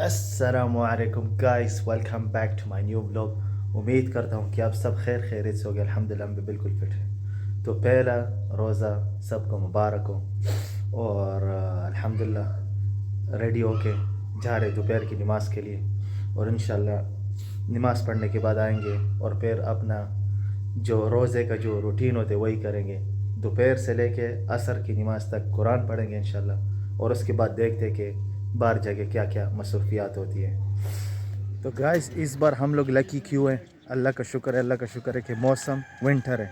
السلام علیکم guys, welcome back to my new blog. امید کرتا ہوں کہ آپ سب خیر خیریت سے ہو گئے۔ الحمدللہ ہم بھی بالکل فٹ ہیں۔ تو پہلا روزہ سب کو مبارک ہو، اور الحمدللہ ریڈی ہو کے جا رہے دوپہر کی نماز کے لیے، اور انشاءاللہ نماز پڑھنے کے بعد آئیں گے اور پھر اپنا جو روزے کا جو روٹین ہوتے وہی کریں گے۔ دوپہر سے لے کے عصر کی نماز تک قرآن پڑھیں گے انشاءاللہ، اور اس کے بعد دیکھتے کہ باہر جگہ کیا کیا مصروفیات ہوتی ہیں۔ تو گائز اس بار ہم لوگ لکی کیوں ہیں؟ اللہ کا شکر ہے، اللہ کا شکر ہے کہ موسم ونٹر ہے،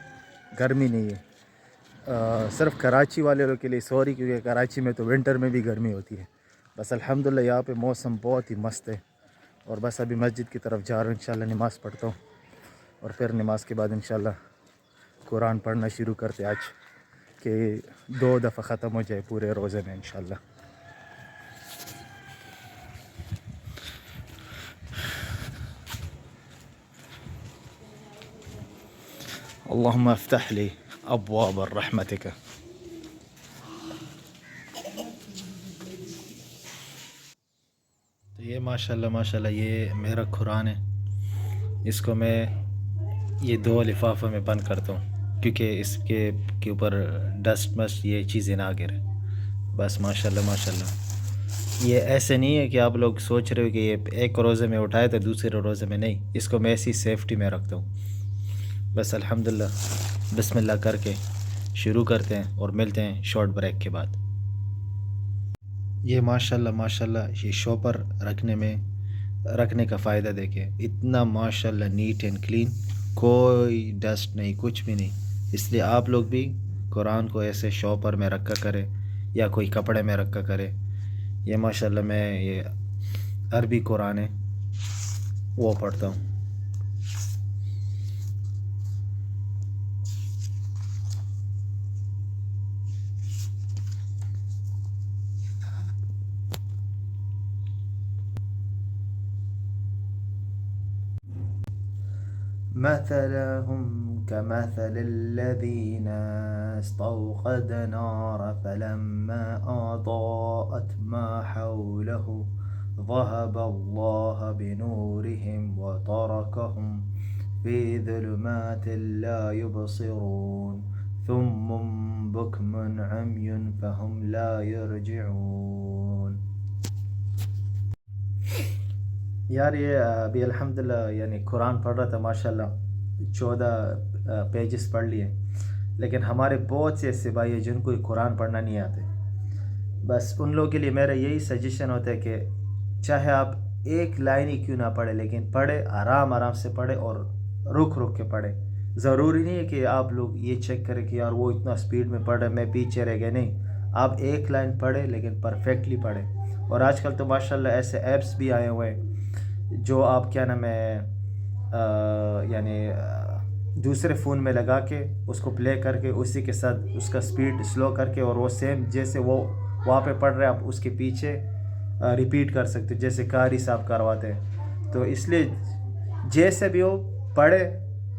گرمی نہیں ہے۔ صرف کراچی والے لوگ کے لیے سوری، کیونکہ کراچی میں تو ونٹر میں بھی گرمی ہوتی ہے۔ بس الحمدللہ یہاں پہ موسم بہت ہی مست ہے، اور بس ابھی مسجد کی طرف جا رہا ہوں، انشاءاللہ نماز پڑھتا ہوں، اور پھر نماز کے بعد انشاءاللہ قرآن پڑھنا شروع کرتے آج، کہ 2 دفعہ ختم ہو جائے پورے روزے میں انشاءاللہ۔ اللہم افتح لی ابواب رحمتک۔ تو یہ ماشاءاللہ یہ میرا قرآن ہے، اس کو میں یہ 2 لفافے میں بند کرتا ہوں، کیونکہ اس کے اوپر ڈسٹ مسٹ یہ چیزیں نہ گرے۔ بس ماشاءاللہ یہ ایسے نہیں ہے کہ آپ لوگ سوچ رہے ہو کہ یہ ایک روزے میں اٹھائے تو دوسرے روزے میں نہیں، اس کو میں ایسی سیفٹی میں رکھتا ہوں۔ بس الحمدللہ بسم اللہ کر کے شروع کرتے ہیں، اور ملتے ہیں شارٹ بریک کے بعد۔ یہ ماشاءاللہ یہ شاپر رکھنے کا فائدہ دیکھیں، اتنا ماشاءاللہ نیٹ اینڈ کلین، کوئی ڈسٹ نہیں، کچھ بھی نہیں۔ اس لیے آپ لوگ بھی قرآن کو ایسے شاپر میں رکھا کرے، یا کوئی کپڑے میں رکھا کرے۔ یہ ماشاءاللہ میں یہ عربی قرآن ہے وہ پڑھتا ہوں۔ مثلهم كمثل الذين استوقد نارا فلما أضاءت ما حوله ذهب الله بنورهم وتركهم في ظلمات لا يبصرون ثم بكم عمي فهم لا يرجعون۔ یار یہ ابھی الحمدللہ یعنی قرآن پڑھ رہا تھا، ماشاءاللہ 14 پیجز پڑھ لیے، لیکن ہمارے بہت سے ایسے بھائی ہیں جن کو قرآن پڑھنا نہیں آتے۔ بس ان لوگوں کے لیے میرا یہی سجیشن ہوتا ہے کہ چاہے آپ ایک لائن ہی کیوں نہ پڑھے، لیکن پڑھے آرام سے پڑھے، اور رک کے پڑھے۔ ضروری نہیں ہے کہ آپ لوگ یہ چیک کریں کہ یار وہ اتنا سپیڈ میں پڑھ رہے میں پیچھے رہ گئے، نہیں، آپ ایک لائن پڑھے لیکن پرفیکٹلی پڑھے۔ اور آج کل تو ماشاءاللہ ایسے ایپس بھی آئے ہوئے ہیں جو آپ کیا نام ہے یعنی دوسرے فون میں لگا کے اس کو پلے کر کے اسی کے ساتھ اس کا سپیڈ سلو کر کے، اور وہ سیم جیسے وہ وہاں پہ پڑھ رہے آپ اس کے پیچھے ریپیٹ کر سکتے، جیسے قاری صاحب کرواتے ہیں۔ تو اس لیے جیسے بھی ہو پڑھے،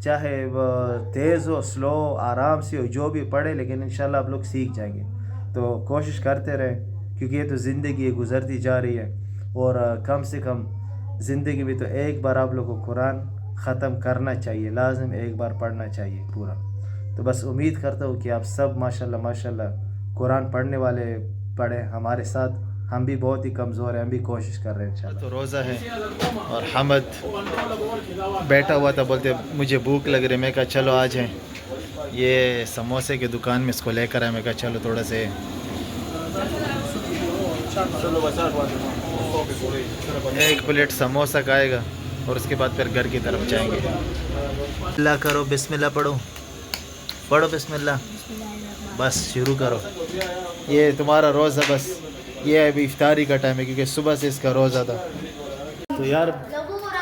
چاہے وہ تیز ہو سلو آرام سے ہو، جو بھی پڑھے، لیکن انشاءاللہ آپ لوگ سیکھ جائیں گے۔ تو کوشش کرتے رہیں، کیونکہ یہ تو زندگی ہے، گزرتی جا رہی ہے، اور کم سے کم زندگی میں تو ایک بار آپ لوگوں کو قرآن ختم کرنا چاہیے، لازم ایک بار پڑھنا چاہیے پورا۔ تو بس امید کرتا ہوں کہ آپ سب ماشاءاللہ قرآن پڑھنے والے پڑھیں ہمارے ساتھ۔ ہم بھی بہت ہی کمزور ہیں، ہم بھی کوشش کر رہے ہیں انشاءاللہ۔ تو روزہ ہے، اور حمد بیٹھا ہوا تھا، بولتے مجھے بھوک لگ رہی ہے، میں کہا چلو آ جائیں۔ یہ سموسے کی دکان میں اس کو لے کر آئے، میں کہا چلو تھوڑا سے ایک پلیٹ سموسہ کھائے گا، اور اس کے بعد پھر گھر کی طرف جائیں گے۔ اللہ کرو، بسم اللہ پڑھو بسم اللہ، بس شروع کرو۔ یہ تمہارا روزہ، بس یہ ابھی افطاری کا ٹائم ہے، کیونکہ صبح سے اس کا روزہ تھا۔ تو یار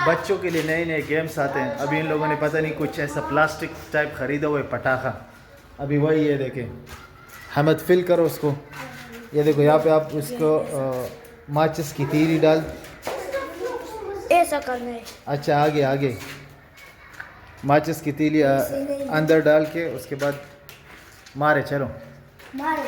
بچوں کے لیے نئے گیمز آتے ہیں، ابھی ان لوگوں نے پتہ نہیں کچھ ایسا پلاسٹک ٹائپ خریدا ہوا ہے پٹاخہ، ابھی وہی یہ دیکھیں۔ حمد فل کرو اس کو، یہ دیکھو یہاں پہ آپ اس کو ماچس کی تیری ڈال، ایسا کرنا ہے۔ اچھا آگے ماچس کی تیلی اندر ڈال کے اس کے بعد مارے، چلو مارے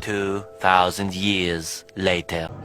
2000 years later.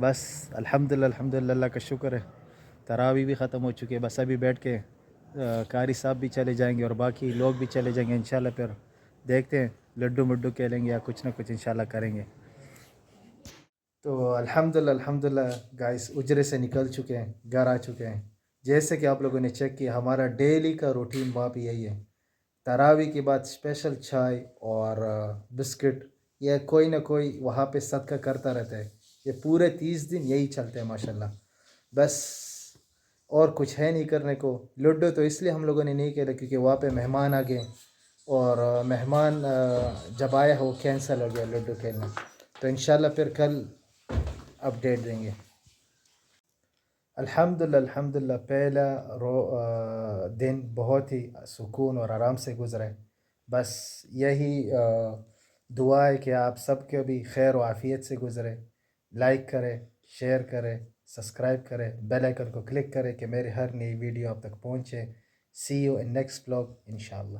بس الحمدللہ اللہ کا شکر ہے، تراوی بھی ختم ہو چکی ہے. بس ابھی بیٹھ کے قاری صاحب بھی چلے جائیں گے اور باقی لوگ بھی چلے جائیں گے انشاءاللہ. پھر دیکھتے ہیں لڈو مڈو کھیلیں گے یا کچھ نہ کچھ انشاءاللہ کریں گے. تو الحمدللہ گائس اجرے سے نکل چکے ہیں، گھر آ چکے ہیں. جیسے کہ آپ لوگوں نے چیک کیا ہمارا ڈیلی کا روٹین وہاں پہ یہی ہے. تراوی کے بعد اسپیشل چائے اور بسکٹ، یہ کوئی نہ کوئی وہاں پہ صدقہ کرتا رہتا ہے. یہ پورے 30 دن یہی چلتے ہیں ماشاءاللہ. بس اور کچھ ہے نہیں کرنے کو. لڈو تو اس لیے ہم لوگوں نے نہیں کھیلا کیونکہ وہاں پہ مہمان آ گئے اور مہمان جب آیا وہ کینسل ہو گیا لڈو کھیلنا. تو انشاءاللہ پھر کل اپڈیٹ دیں گے. الحمدللہ پہلا دن بہت ہی سکون اور آرام سے گزرے. بس یہی دعا ہے کہ آپ سب کے بھی خیر و عافیت سے گزرے. لائک کریں، شیئر کریں، سبسکرائب کریں، بیل آئیکن کو کلک کریں کہ میرے ہر نئی ویڈیو آپ تک پہنچے. سی یو ان نیکسٹ بلاگ انشاءاللہ.